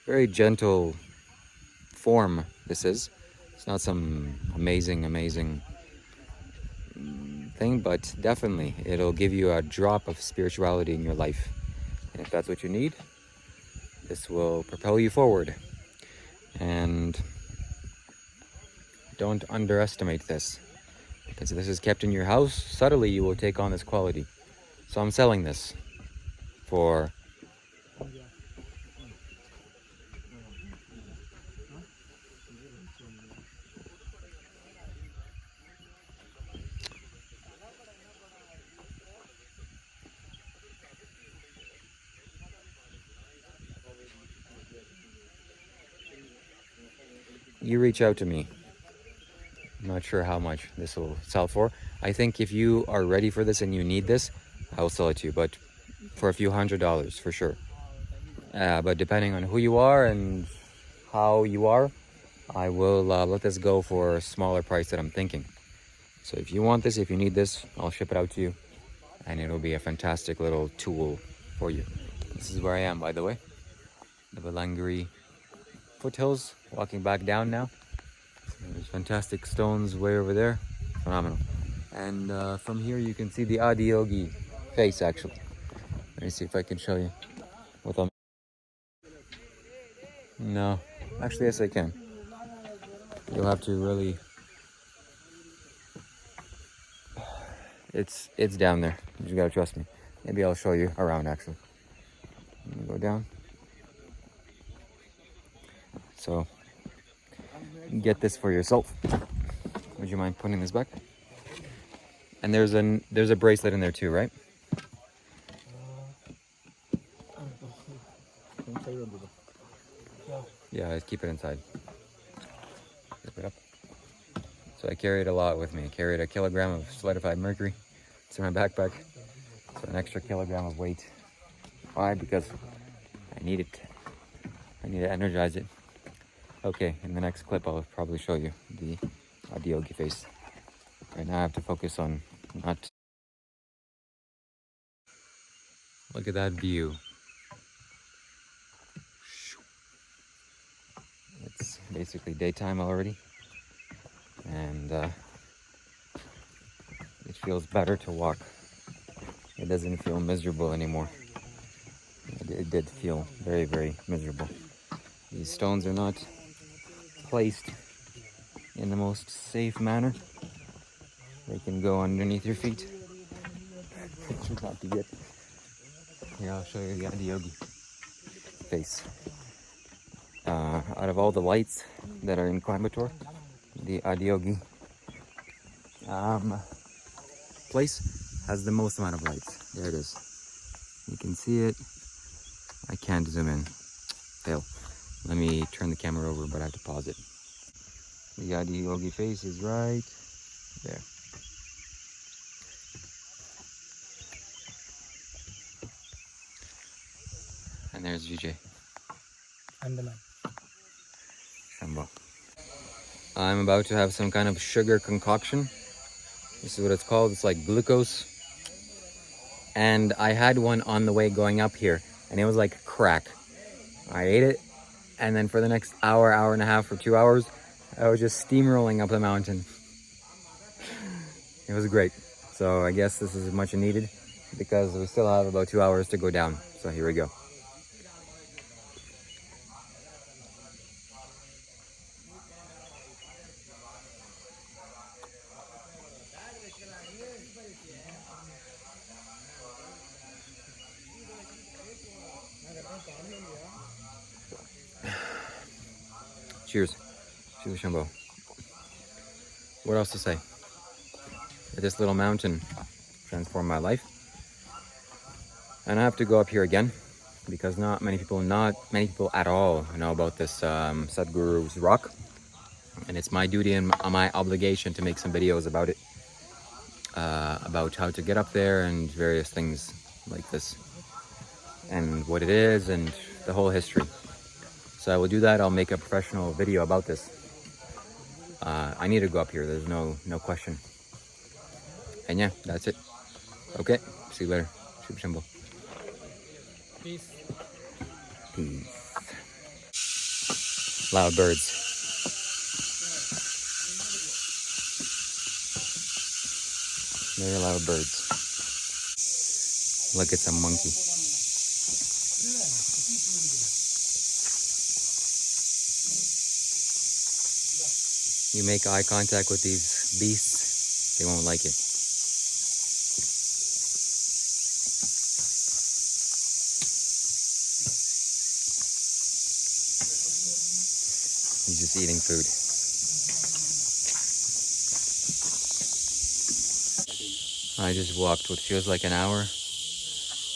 Very gentle form this is. It's not some amazing thing, but definitely it'll give you a drop of spirituality in your life. And if that's what you need, this will propel you forward. And don't underestimate this, because if this is kept in your house, subtly you will take on this quality. So I'm selling this for you reach out to me. I'm not sure how much this will sell for. I think if you are ready for this and you need this, I will sell it to you, but for a few $100s for sure. But depending on who you are and how you are, I will let this go for a smaller price that I'm thinking. So if you want this, if you need this, I'll ship it out to you, and it'll be a fantastic little tool for you. This is where I am, by the way. The Balangiri foothills, walking back down now. There's fantastic stones way over there. Phenomenal. And from here you can see the Adiyogi face, actually. Let me see if I can show you. Without... No. Actually, yes, I can. You'll have to really... It's down there. You just gotta trust me. Maybe I'll show you around, actually. Let me go down. So, get this for yourself. Would you mind putting this back? And there's a bracelet in there too, right? Yeah, let's keep it inside. Zip it up. So I carry it a lot with me. I carried 1 kilogram of solidified mercury. It's in my backpack. So an extra kilogram of weight. Why? Because I need it. I need to energize it. Okay, in the next clip I'll probably show you the Adiyogi face. Right now I have to focus on not... Look at that view. It's basically daytime already, and it feels better to walk. It doesn't feel miserable anymore. It did feel very, very miserable. These stones are not placed in the most safe manner. They can go underneath your feet. It should not be good. Here, I'll show you the Adiyogi face. Out of all the lights that are in Coimbatore, the Adiyogi place has the most amount of lights. There it is. You can see it. I can't zoom in. Fail. Let me turn the camera over, but I have to pause it. The Adiyogi face is right there. And there's VJ. I'm the man. Shambho. I'm about to have some kind of sugar concoction. This is what it's called. It's like glucose. And I had one on the way going up here, and it was like crack. I ate it, and then for the next hour, hour and a half, or 2 hours, I was just steamrolling up the mountain. It was great. So I guess this is much needed because we still have about 2 hours to go down. So here we go. Cheers. Shiva Shambho. What else to say? This little mountain transformed my life. And I have to go up here again because not many people at all know about this Sadhguru's rock. And it's my duty and my obligation to make some videos about it. About how to get up there and various things like this. And what it is and the whole history. So I will do that. I'll make a professional video about this. I need to go up here. There's no question. And yeah, that's it. Okay, see you later. Shiva Shambho. Peace. Peace. Loud birds. Very loud birds. Look, it's a monkey. You make eye contact with these beasts, they won't like it. He's just eating food. I just walked what feels like an hour,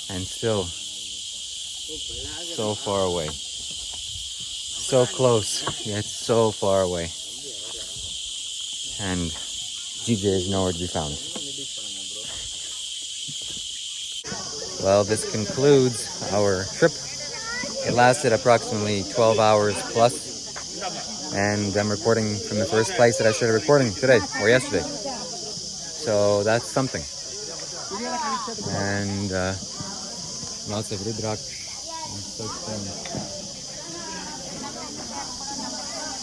and still so far away. So close, yet so far away. And GJ is nowhere to be found. Well, this concludes our trip. It lasted approximately 12 hours plus. And I'm recording from the first place that I started recording today or yesterday. So that's something. And lots of rudraksh and such things.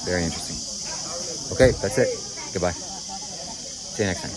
Very interesting. Okay, that's it. Goodbye. See you next time.